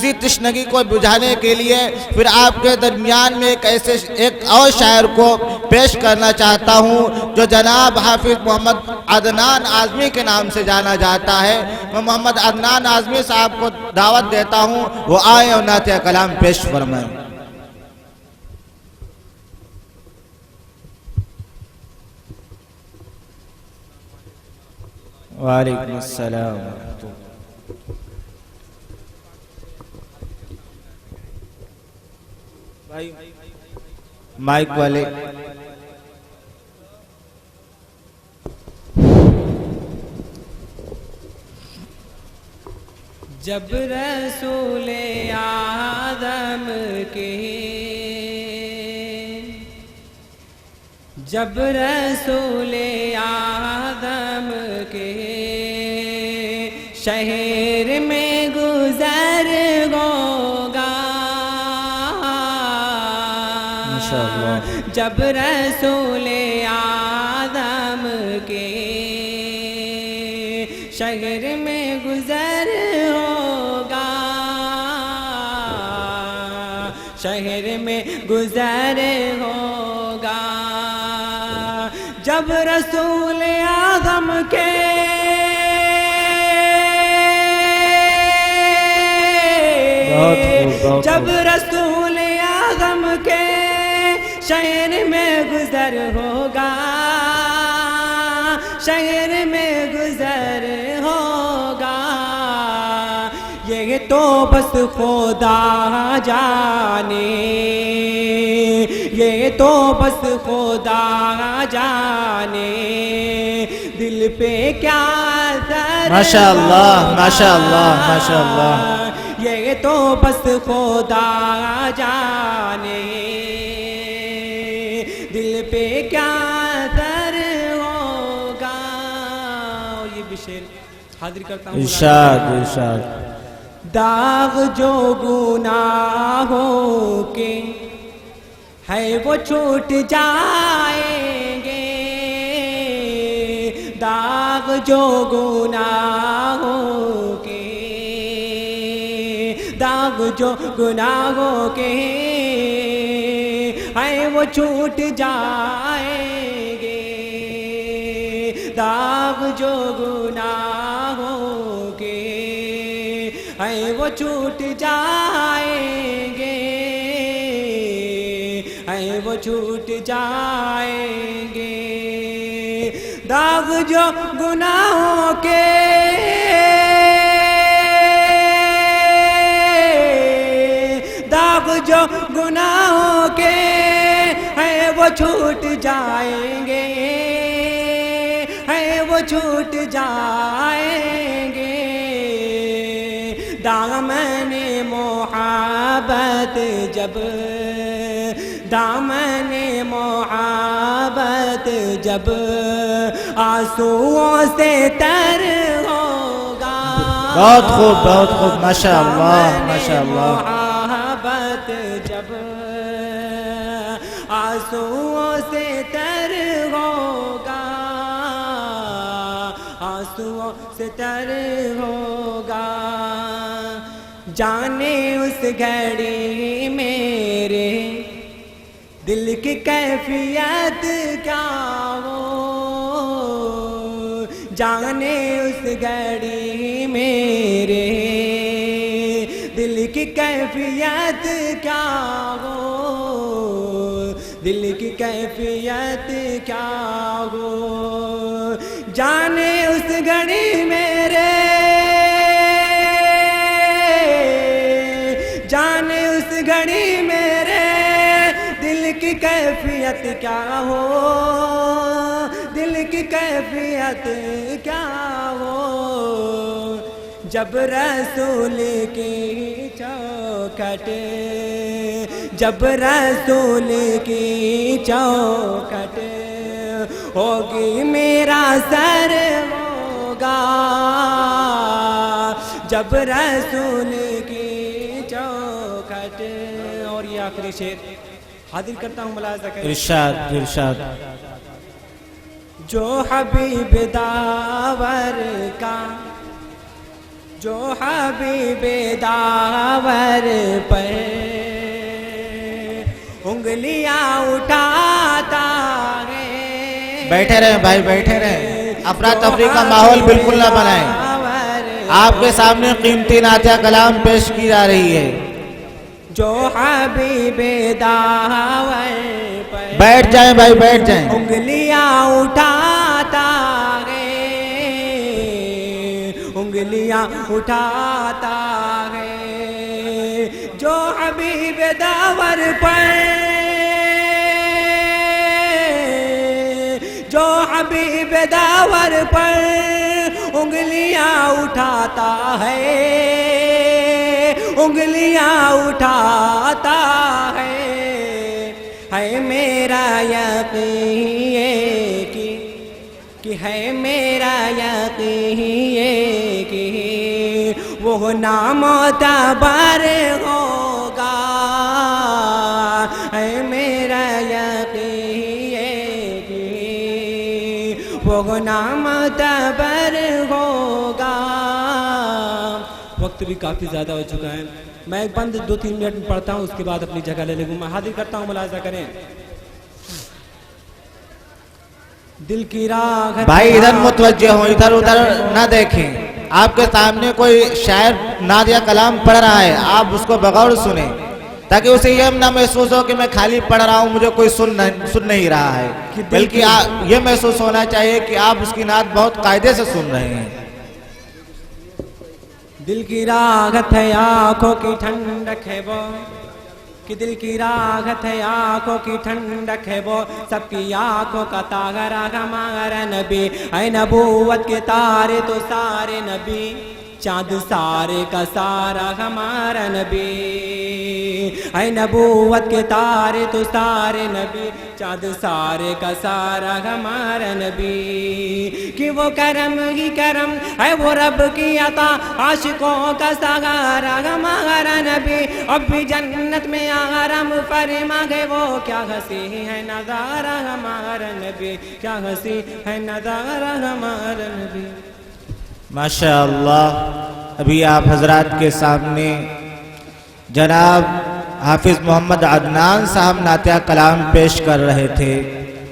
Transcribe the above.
इसी तृष्णगी को बुझाने के लिए फिर आपके दरमियान में एक और शायर को पेश करना चाहता हूँ जो जनाब हाफिज मोहम्मद अदनान आज़मी के नाम से जाना जाता है। मैं मोहम्मद अदनान आज़मी साहब को दावत देता हूँ, वो आए और नाते कलाम पेश फरमाएं। वालेकुम अस्सलाम। भाई माइक वाले जब रसूले आदम के जब रसूले आदम के शहर में गुजर होगा, जब रसूले आदम के शहर में गुजर होगा, शहर में गुजर होगा। जब रसूल आदम के जब रसूल आदम के शहर में गुजर होगा, शहर में गुजर होगा। ये तो बस खुदा जाने, ये तो बस खुदा जाने दिल पे क्या असर। माशाअल्लाह माशाअल्लाह माशाअल्लाह। ये तो बस खुदा जाने दिल पे क्या असर होगा। ये भी शेर हाजिर करता हूँ। इरशाद इरशाद। दाग जो गुनाहों के है वो छूट जाएंगे, दाग जो गुनाहों के, दाग जो गुनाहों के है वो छूट जाएंगे, दाग जो गुनाहों के है वो छूट जाएंगे, है वो छूट जाएंगे। दाग जो गुनाहों के, दाग जो गुनाहों के है वो छूट जाएंगे, है वो छूट जाएंगे। दामने मोहब्बत जब, दामने मोहब्बत जब आंसुओं से तर होगा। बहुत खूब माशाअल्लाह माशाअल्लाह। मोहब्बत जब आंसुओं से तर होगा, आंसुओं से तर होगा। जाने उस घड़ी मेरे दिल की कैफियत क्या हो, जाने उस घड़ी मेरे दिल की कैफियत क्या हो, दिल की कैफियत क्या हो। जाने उस घड़ी मेरे, जाने उस घड़ी मेरे दिल की कैफियत क्या हो, दिल की कैफियत क्या हो। जब रसूल की चौखट, जब रसूल की चौखट होगी मेरा सर होगा, जब रसूल की चौखट। और ये आखिरी शेर हाजिर करता हूँ, मुलाज़ा करें। इरशाद इरशाद। जो हबीब दावर का जो हबीबे दावर पर उंगलियां उठाता है। बैठे रहे भाई, बैठे रहे, अफरा तफरी का माहौल बिल्कुल ना बनाएं। आपके सामने कीमती नातिया कलाम पेश की जा रही है। जो हबीबे दावर पर बैठ जाएं भाई, बैठ जाएं। उंगलियां उठाता है, उंगलियां उठाता है। जो हबीबे दावर पर, जो हबीबे दावर पर उंगलियां उठाता है, उंगलियां उठाता है मेरा यकीन कि है मेरा यकीन कि वो नामोतबर होगा, है मेरा यकीन कि वो नामोतबर होगा। वक्त भी काफ़ी ज़्यादा हो चुका है, मैं एक बंद 2-3 मिनट में पढ़ता हूँ, उसके बाद अपनी जगह ले लूँगा। मैं हाजिर करता हूँ, मुलाजा करें। दिल की राह भाई इधर मुतवज्जे हो, इधर उधर ना देखें। आपके सामने कोई शायर नात या कलाम पढ़ रहा है, आप उसको बगौर सुने, ताकि उसे यह ना महसूस हो कि मैं खाली पढ़ रहा हूँ, मुझे कोई सुन नहीं रहा है, बल्कि ये महसूस होना चाहिए कि आप उसकी नात बहुत कायदे से सुन रहे हैं। दिल की राहत है आँखों की ठंडक है वो, कि दिल की राहत है आँखों की ठंडक है वो, सबकी आँखों का तारा हमारा नबी। ऐ नबूवत के तारे तो सारे नबी, चाँद सारे का सारा हमारा नबी। ऐ नबूवत के तारे तो सारे नबी, चाँद सारे का सारा हमारा नबी। कि वो करम ही करम है, वो रब की अता, आशिकों का सहारा हमारा नबी। अब भी जन्नत में आराम फरमा गए वो, क्या हंसी है नज़ारा हमारा नबी, क्या हंसी है नज़ारा हमारा नबी। माशाअल्लाह। अभी आप हजरात के सामने जनाब हाफिज मोहम्मद अदनान साहब नातिया कलाम पेश कर रहे थे।